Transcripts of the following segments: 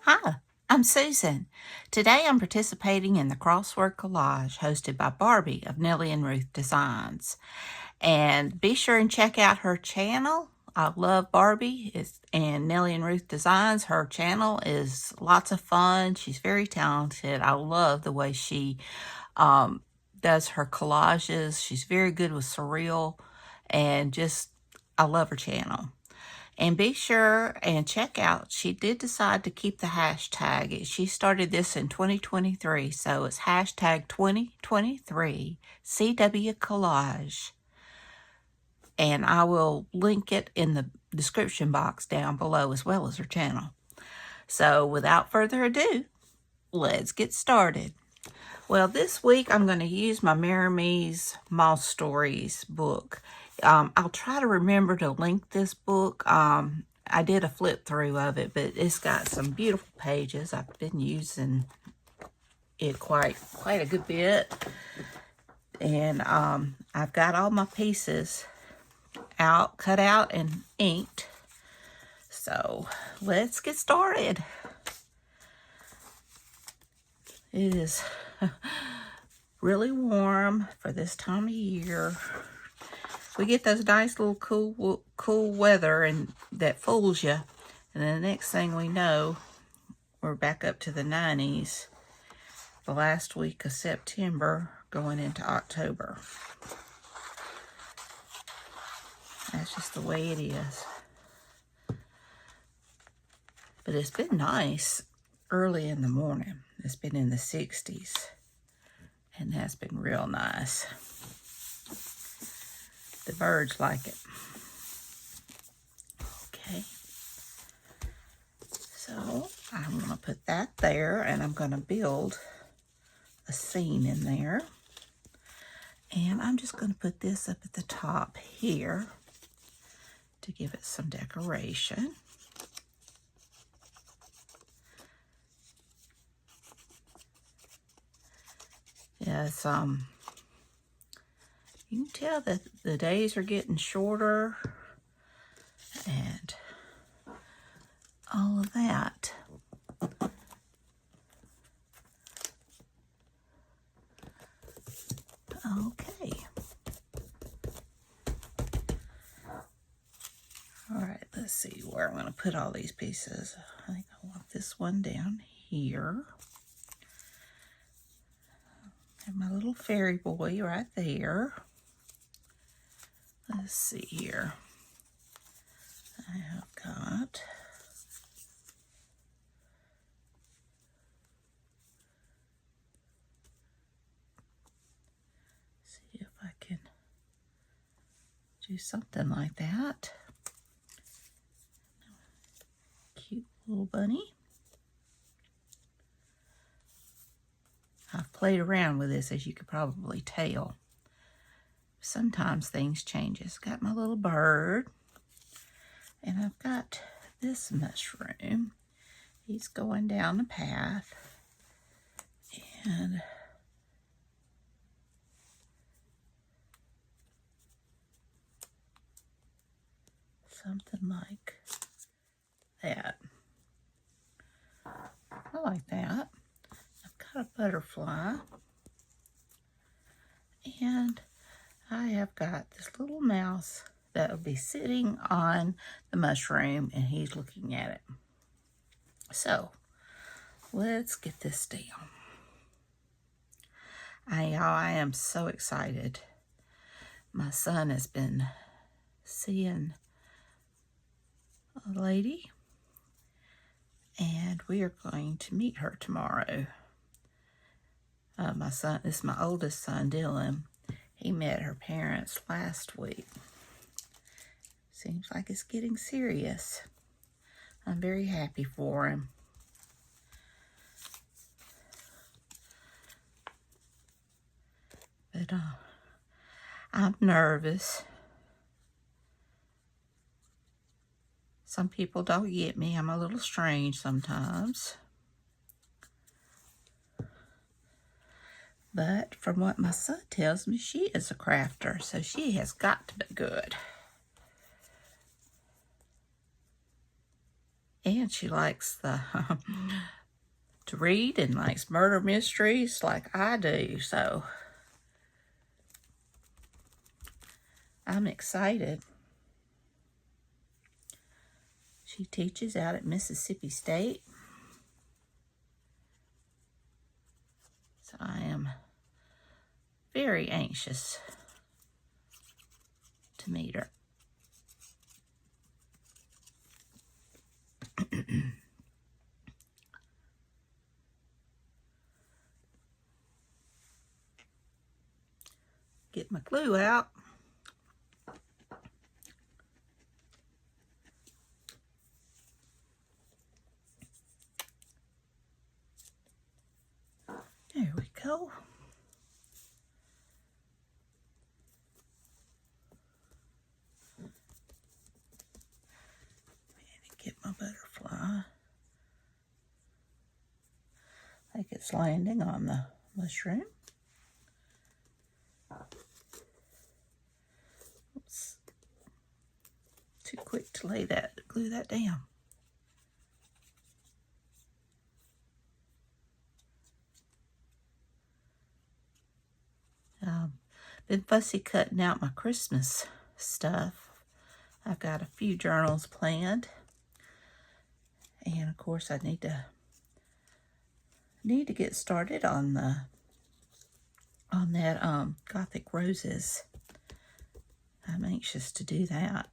Hi, I'm Susan. Today I'm participating in the Crossword Collage hosted by Barbie of Nellie and Ruth Designs. And be sure and check out her channel. I love Barbie and Nellie and Ruth Designs. Her channel is lots of fun. She's very talented. I love the way she does her collages. She's very good with surreal and I love her channel. And be sure and check out, she did decide to keep the hashtag. She started this in 2023, so it's hashtag 2023 CW Collage. And I will link it in the description box down below as well as her channel. So without further ado, let's get started. Well, this week I'm going to use my Maramee's Moss Stories book. I'll try to remember to link this book. I did a flip through of it, but it's got some beautiful pages. I've been using it quite a good bit. And I've got all my pieces cut out and inked. So let's get started. It is really warm for this time of year. We get those nice little cool weather and that fools you. And then the next thing we know, we're back up to the 90s. The last week of September going into October. That's just the way it is. But it's been nice early in the morning. It's been in the 60s. And that's been real nice. The birds like it. Okay. So I'm going to put that there, and I'm going to build a scene in there. And I'm just going to put this up at the top here to give it some decoration. Yes, you can tell that the days are getting shorter and all of that. Okay. All right, let's see where I'm going to put all these pieces. I think I want this one down here. And my little fairy boy right there. Let's see here. I have got see if I can do something like that. Cute little bunny. I've played around with this, as you could probably tell. Sometimes things change. Got my little bird. And I've got this mushroom. He's going down the path. And something like that. I like that. I've got a butterfly. And I have got this little mouse that will be sitting on the mushroom, and he's looking at it. So let's get this down. I am so excited. My son has been seeing a lady, and we are going to meet her tomorrow. My son, this is my oldest son, Dylan. He met her parents last week. Seems like it's getting serious. I'm very happy for him. But I'm nervous. Some people don't get me. I'm a little strange sometimes. But from what my son tells me, she is a crafter, so she has got to be good. And she likes the to read and likes murder mysteries like I do. So I'm excited. She teaches out at Mississippi State. So I am very anxious to meet her. Get my glue out. There we go. Get my butterfly. I think it's landing on the mushroom. Oops. Too quick to glue that down. Been fussy cutting out my Christmas stuff. I've got a few journals planned. And of course I need to get started on that Gothic Roses. I'm anxious to do that.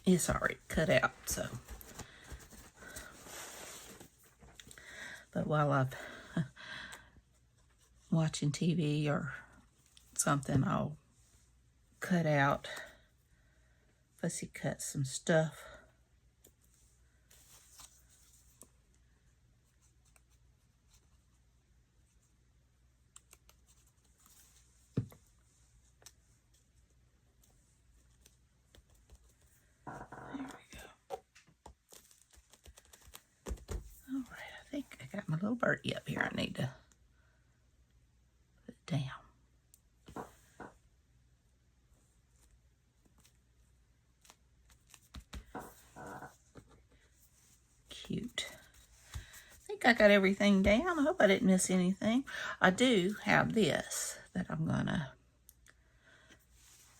It's already cut out, so. But while I'm watching TV or something, I'll fussy cut some stuff. I think I got my little birdie up here. I need to put it down. Cute. I think I got everything down. I hope I didn't miss anything. I do have this that I'm gonna,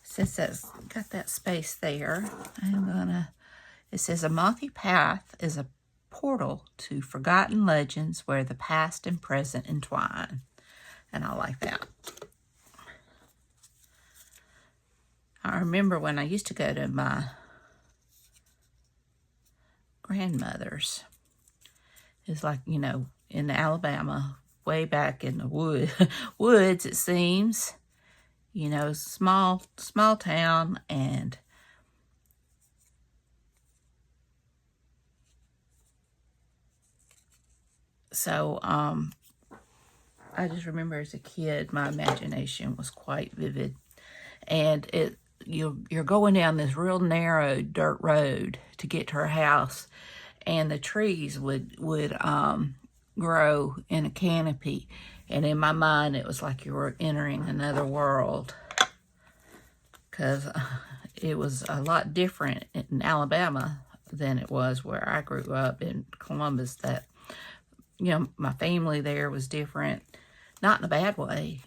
since that's got that space there, it says a mouthy path is a portal to forgotten legends where the past and present entwine. And I like that. I remember when I used to go to my grandmother's. It's like, you know, in Alabama, way back in the woods, it seems. You know, small town, and so I just remember as a kid, my imagination was quite vivid, and you're going down this real narrow dirt road to get to her house, and the trees would grow in a canopy, and in my mind it was like you were entering another world, because it was a lot different in Alabama than it was where I grew up in Columbus. That, you know, my family there was different, not in a bad way.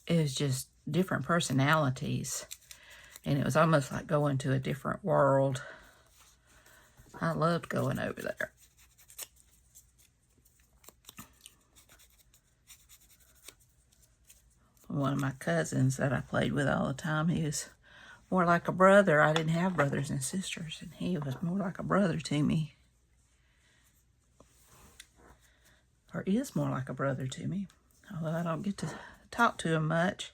It was just different personalities, and it was almost like going to a different world. I loved going over there. One of my cousins that I played with all the time, he was more like a brother. I didn't have brothers and sisters, and he was more like a brother to me. Or is more like a brother to me, although I don't get to talk to him much.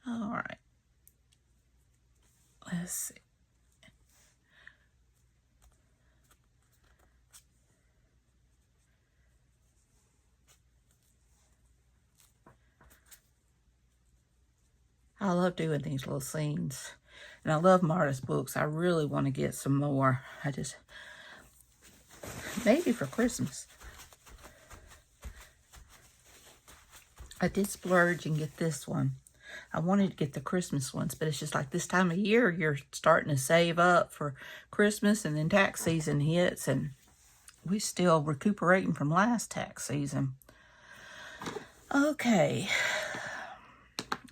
All right. Let's see. I love doing these little scenes. And I love Marta's books. I really want to get some more. Maybe for Christmas. I did splurge and get this one. I wanted to get the Christmas ones, but it's just like this time of year, you're starting to save up for Christmas, and then tax season hits, and we're still recuperating from last tax season. Okay,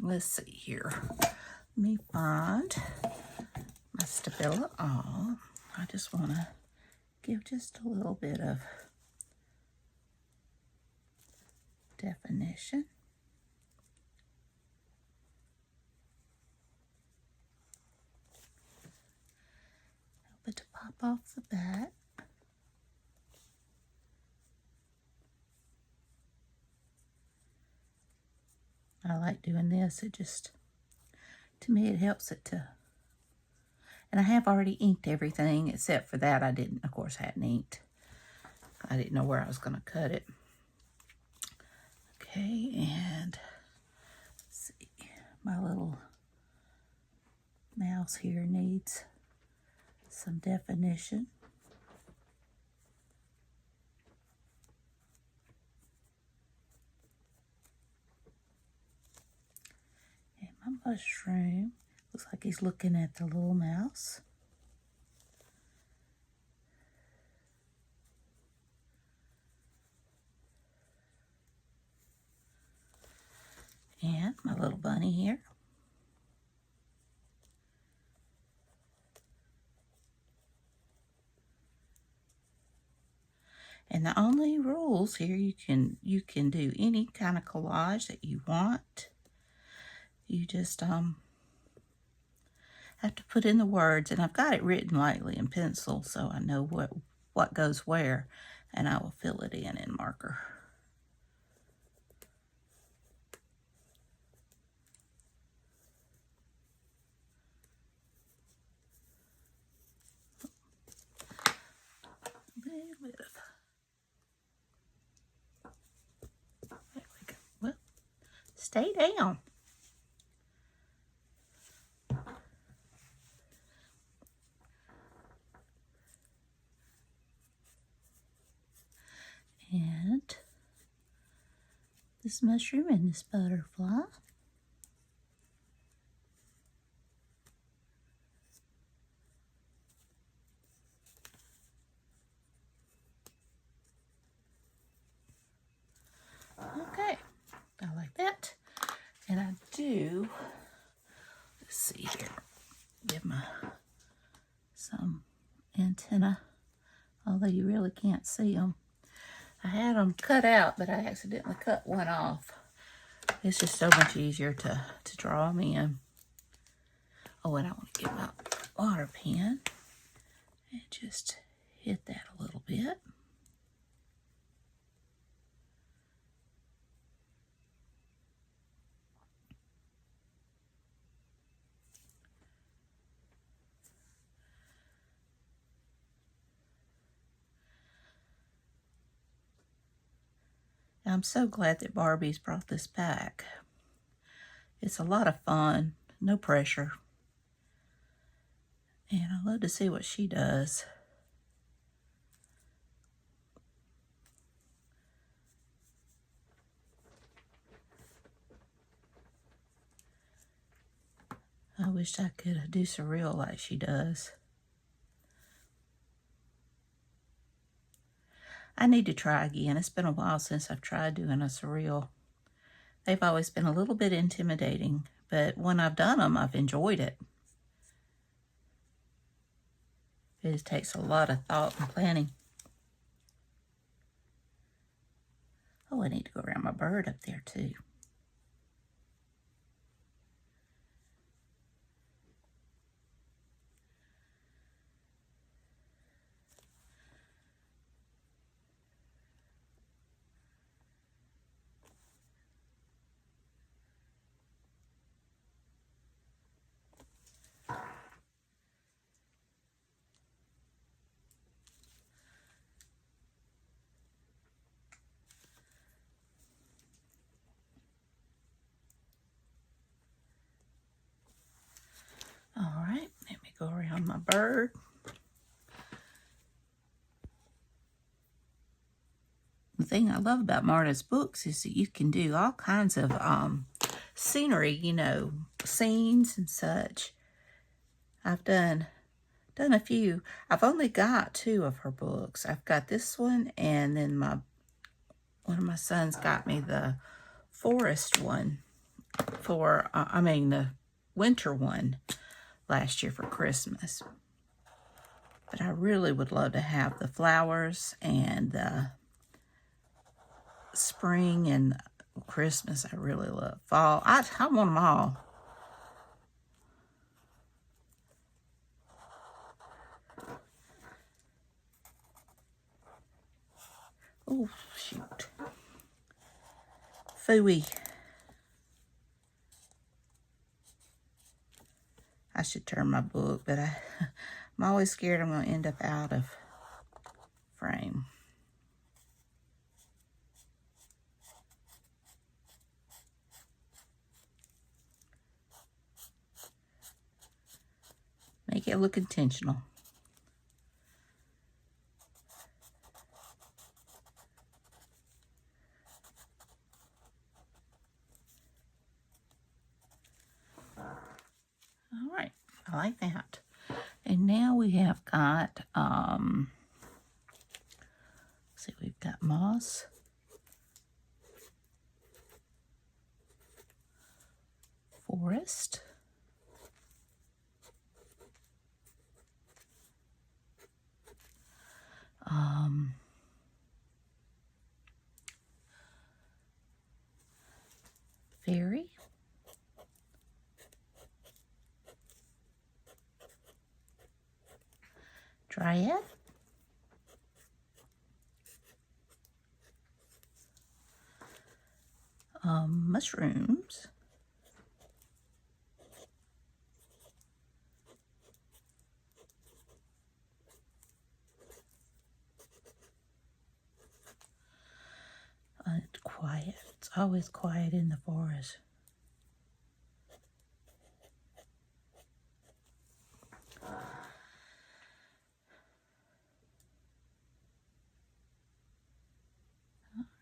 let's see here. Let me find my Stabila All. I just want to give just a little bit of definition. Help it to pop off the back. I like doing this. It just, to me, it helps it to, and I have already inked everything except for that. I didn't, of course, hadn't inked. I didn't know where I was going to cut it. Okay, and let's see, my little mouse here needs some definition. And my mushroom looks like he's looking at the little mouse. And my little bunny here. And the only rules here, you can do any kind of collage that you want. You just have to put in the words, and I've got it written lightly in pencil so I know what goes where, and I will fill it in marker. A little bit of, there we go. Well, stay down. And this mushroom and this butterfly. Okay, I like that. And I do, let's see here, give my some antenna, although you really can't see them. I had them cut out, but I accidentally cut one off. It's just so much easier to draw them in. Oh, and I want to get my water pen and just hit that a little bit. I'm so glad that Barbie's brought this back. It's a lot of fun, no pressure. And I love to see what she does. I wish I could do surreal like she does. I need to try again. It's been a while since I've tried doing a surreal. They've always been a little bit intimidating, but when I've done them, I've enjoyed it. It just takes a lot of thought and planning. Oh, I need to go around my bird up there too. All right, let me go around my bird. The thing I love about Marta's books is that you can do all kinds of scenery, you know, scenes and such. I've done a few. I've only got 2 of her books. I've got this one, and then one of my sons got me the forest one for, the winter one last year for Christmas. But I really would love to have the flowers and the spring and Christmas. I really love fall. I want them all. Oh, shoot. Phooey. I should turn my book, but I'm always scared I'm going to end up out of frame. Make it look intentional. All right, I like that. And now we have got, see, we've got moss, forest, fairy, dryad, mushrooms, it's quiet. It's always quiet in the forest.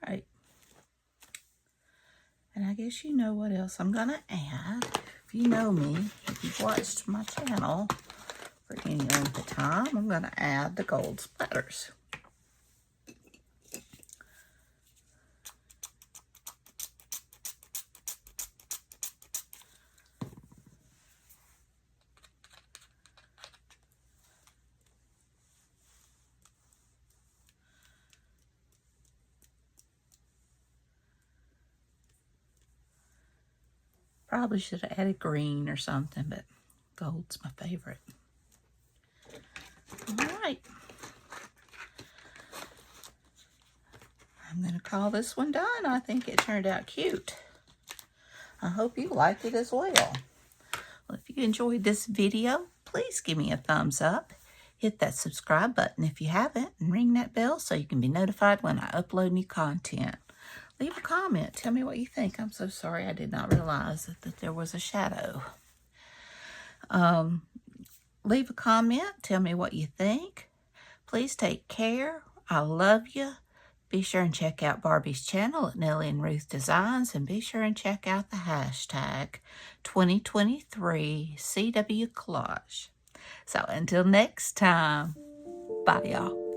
Right. And I guess you know what else I'm going to add. If you know me, if you've watched my channel for any length of time, I'm going to add the gold splatters. Probably should have added green or something, but gold's my favorite. All right. I'm going to call this one done. I think it turned out cute. I hope you liked it as well. Well, if you enjoyed this video, please give me a thumbs up. Hit that subscribe button if you haven't, and ring that bell so you can be notified when I upload new content. Leave a comment. Tell me what you think. I'm so sorry I did not realize that there was a shadow. Leave a comment. Tell me what you think. Please take care. I love you. Be sure and check out Barbie's channel at Nellie and Ruth Designs, and be sure and check out the hashtag 2023 CW Collage. So until next time, bye y'all.